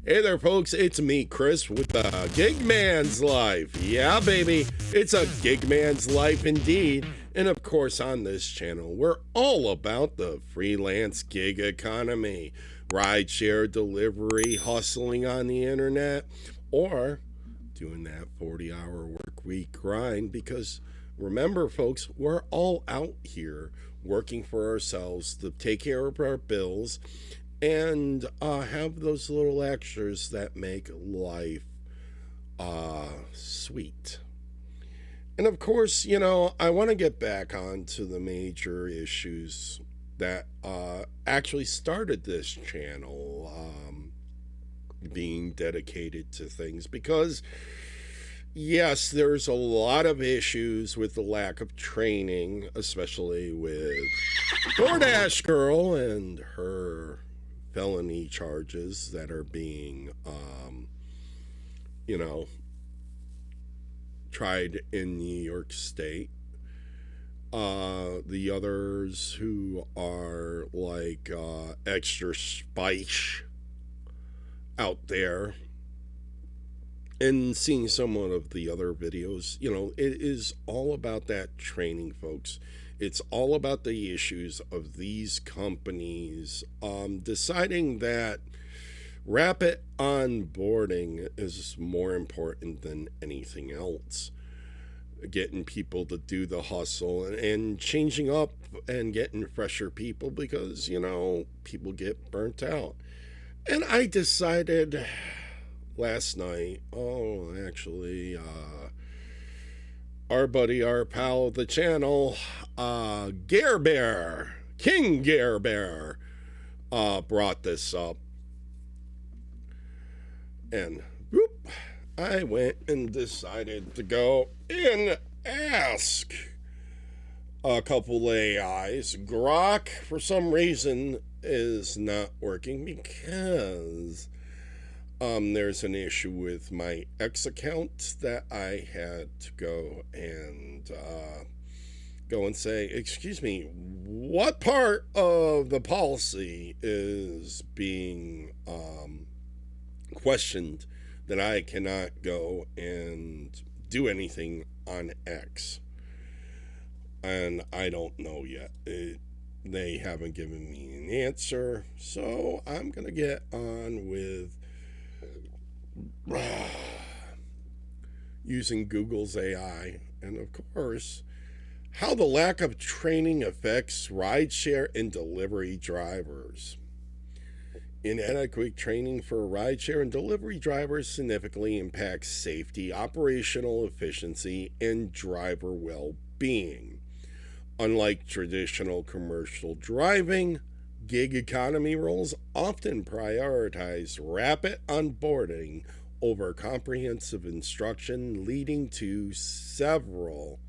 Hey there, folks. It's me, Chris, with the Gig Man's Life. Yeah, baby, it's a Gig Man's Life indeed. And of course, on this channel, we're all about the freelance gig economy, rideshare delivery, hustling on the internet, or doing that 40-hour work week grind. Because remember, folks, we're all out here working for ourselves to take care of our bills and have those little extras that make life sweet. And of course, I want to get back onto the major issues that actually started this channel being dedicated to things because, yes, there's a lot of issues with the lack of training, especially with DoorDash Girl and her felony charges that are being, you know, tried in New York State. The others who are like extra spice out there, and seeing some of the other videos, it is all about that training, folks. It's all about the issues of these companies deciding that rapid onboarding is more important than anything else. Getting people to do the hustle and changing up and getting fresher people because, people get burnt out. And I decided last night, our buddy, our pal of the channel, Gare Bear, King Gare Bear, brought this up. And whoop, I went and decided to go and ask a couple AIs. Grok, for some reason, is not working because there's an issue with my X account that I had to go and say, excuse me, what part of the policy is being questioned that I cannot go and do anything on X? And I don't know yet. They haven't given me an answer, so I'm going to get on with using Google's AI, and of course, how the lack of training affects rideshare and delivery drivers. Inadequate training for rideshare and delivery drivers significantly impacts safety, operational efficiency, and driver well-being. Unlike traditional commercial driving, gig economy roles often prioritize rapid onboarding over comprehensive instruction, leading to several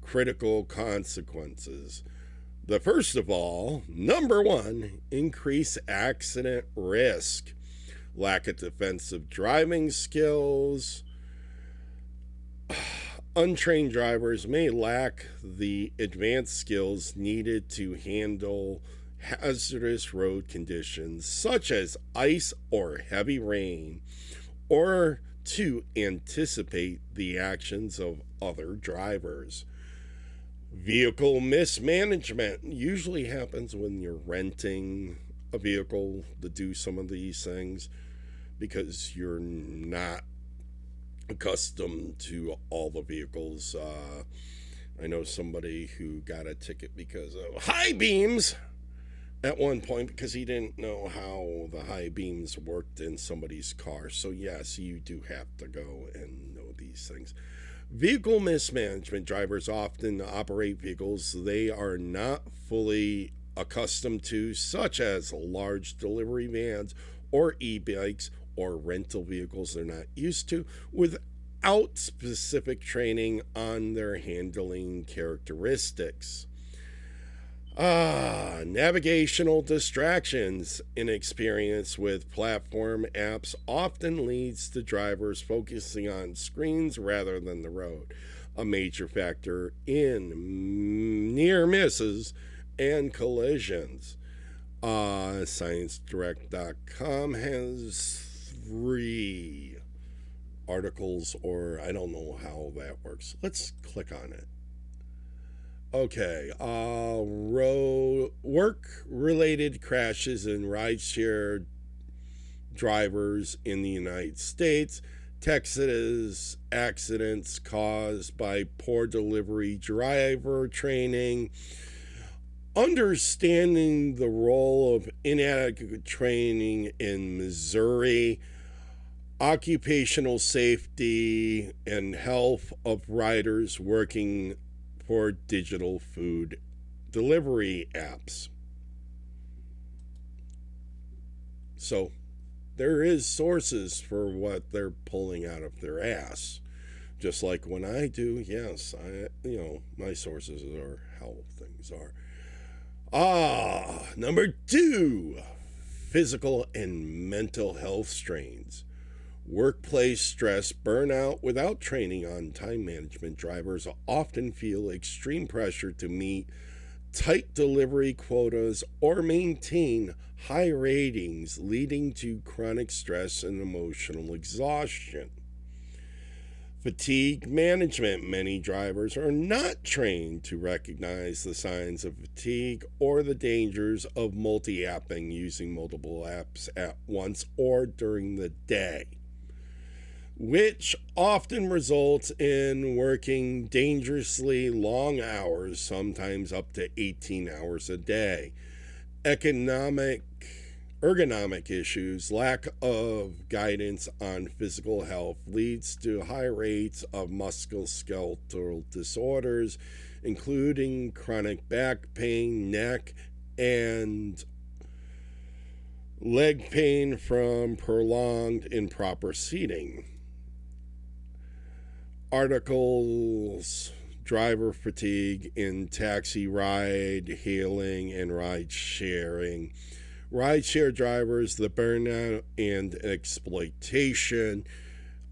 critical consequences. The first of all, number one, increased accident risk. Lack of defensive driving skills. Untrained drivers may lack the advanced skills needed to handle hazardous road conditions such as ice or heavy rain, or to anticipate the actions of other drivers. Vehicle mismanagement usually happens when you're renting a vehicle to do some of these things because you're not accustomed to all the vehicles. I know somebody who got a ticket because of high beams at one point because he didn't know how the high beams worked in somebody's car. So yes, you do have to go and know these things. Vehicle mismanagement. Drivers often operate vehicles they are not fully accustomed to, such as large delivery vans or e-bikes or rental vehicles they're not used to, without specific training on their handling characteristics. Navigational distractions. Inexperience with platform apps often leads to drivers focusing on screens rather than the road, a major factor in near misses and collisions. ScienceDirect.com has free articles, or I don't know how that works. Let's click on it. Okay, work-related crashes and rideshare drivers in the United States. Texas accidents caused by poor delivery driver training. Understanding the role of inadequate training in Missouri. Occupational safety and health of riders working for digital food delivery apps. So there is sources for what they're pulling out of their ass. Just like when I do, yes, my sources are how things are. Number 2, physical and mental health strains. Workplace stress, burnout. Without training on time management, drivers often feel extreme pressure to meet tight delivery quotas or maintain high ratings, leading to chronic stress and emotional exhaustion. Fatigue management. Many drivers are not trained to recognize the signs of fatigue or the dangers of multi-apping, using multiple apps at once or during the day, which often results in working dangerously long hours, sometimes up to 18 hours a day. Ergonomic issues. Lack of guidance on physical health leads to high rates of musculoskeletal disorders, including chronic back pain, neck, and leg pain from prolonged improper seating. Articles. Driver fatigue in taxi ride hailing and ride sharing. Rideshare drivers, the burnout and exploitation.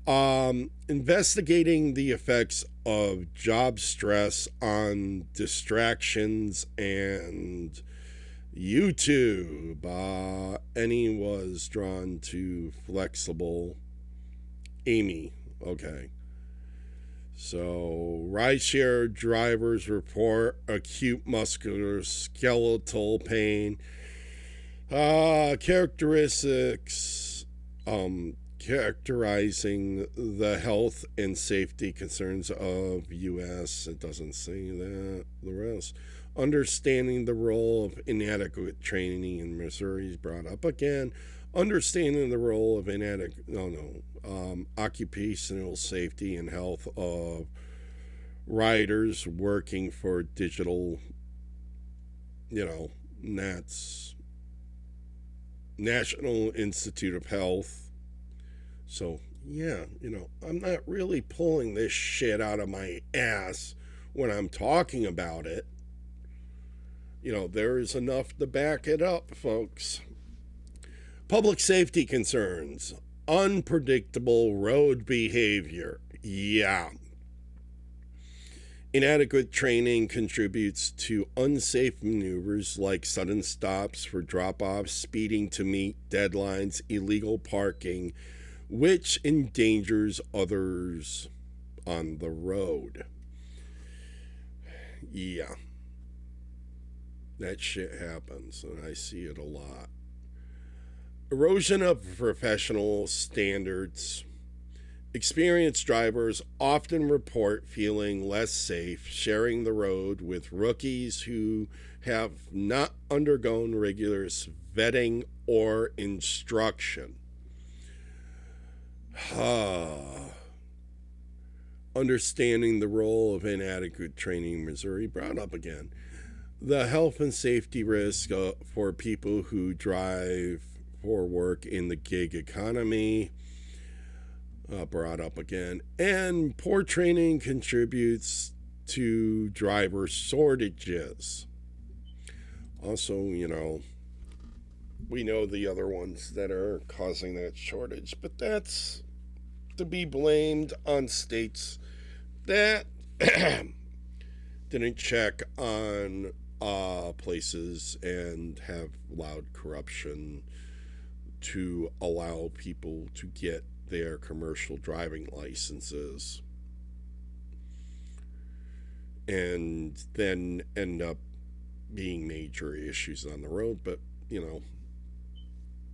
Investigating the effects of job stress on distractions and YouTube. Any was drawn to flexible. Amy. Okay. So, rideshare drivers report acute musculoskeletal pain. Characteristics characterizing the health and safety concerns of U.S. It doesn't say that. The rest. Understanding the role of inadequate training in Missouri is brought up again. Understanding the role of occupational safety and health of riders working for digital, NATS, National Institute of Health. So, I'm not really pulling this shit out of my ass when I'm talking about it. There is enough to back it up, folks. Public safety concerns. Unpredictable road behavior. Yeah. Inadequate training contributes to unsafe maneuvers like sudden stops for drop-offs, speeding to meet deadlines, illegal parking, which endangers others on the road. Yeah. That shit happens, and I see it a lot. Erosion of professional standards. Experienced drivers often report feeling less safe sharing the road with rookies who have not undergone rigorous vetting or instruction. Understanding the role of inadequate training in Missouri brought up again. The health and safety risk for people who drive for work in the gig economy brought up again. And poor training contributes to driver shortages. Also, we know the other ones that are causing that shortage, but that's to be blamed on states that didn't check on places and have allowed corruption to allow people to get their commercial driving licenses and then end up being major issues on the road. But,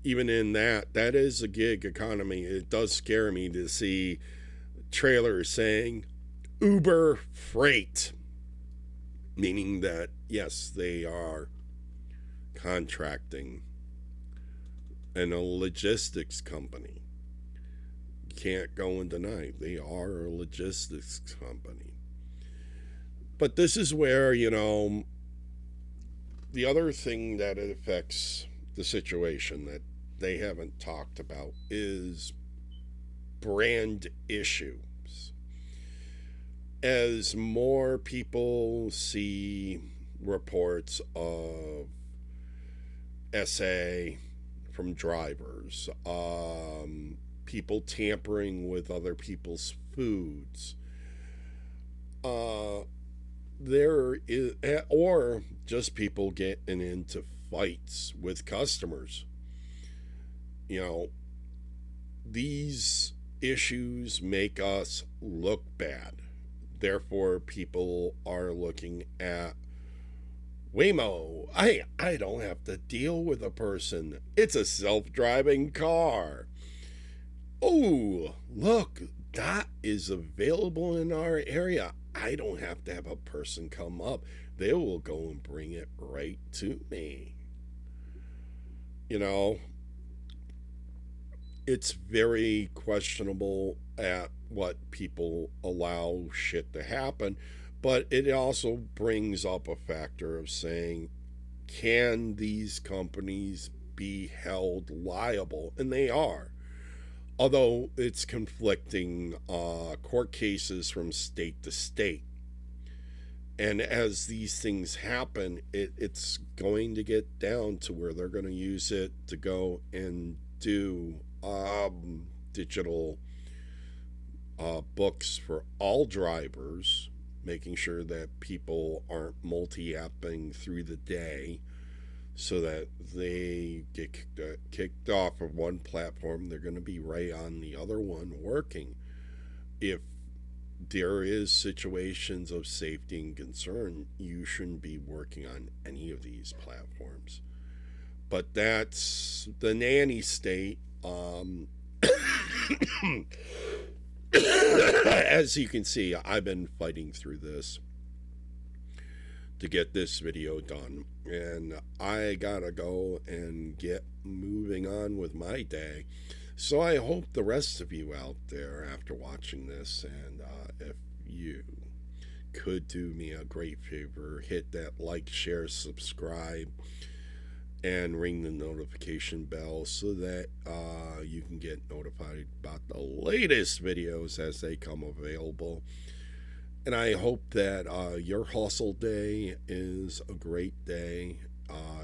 even in that is a gig economy. It does scare me to see trailers saying Uber Freight, meaning that, yes, they are contracting and a logistics company. You can't go and deny they are a logistics company. But this is where, the other thing that it affects the situation that they haven't talked about is brand issues. As more people see reports of SA from drivers, people tampering with other people's foods, there is, or just people getting into fights with customers. These issues make us look bad. Therefore, people are looking at Waymo. I don't have to deal with a person. It's a self-driving car. Oh, look, that is available in our area. I don't have to have a person come up. They will go and bring it right to me. It's very questionable at what people allow shit to happen, but it also brings up a factor of saying, can these companies be held liable? And they are. Although it's conflicting court cases from state to state. And as these things happen, it's going to get down to where they're going to use it to go and do digital books for all drivers, making sure that people aren't multi-apping through the day so that they get kicked off of one platform. They're going to be right on the other one working. If there is situations of safety and concern, you shouldn't be working on any of these platforms. But that's the nanny state. As you can see, I've been fighting through this to get this video done, and I gotta go and get moving on with my day. So I hope the rest of you out there, after watching this, and if you could do me a great favor, hit that like, share, subscribe, and ring the notification bell so that you can get notified about the latest videos as they come available. And I hope that your hustle day is a great day.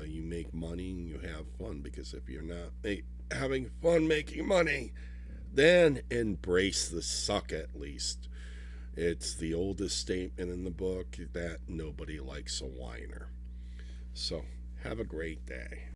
You make money and you have fun, because if you're not having fun making money, then embrace the suck at least. It's the oldest statement in the book that nobody likes a whiner. So have a great day.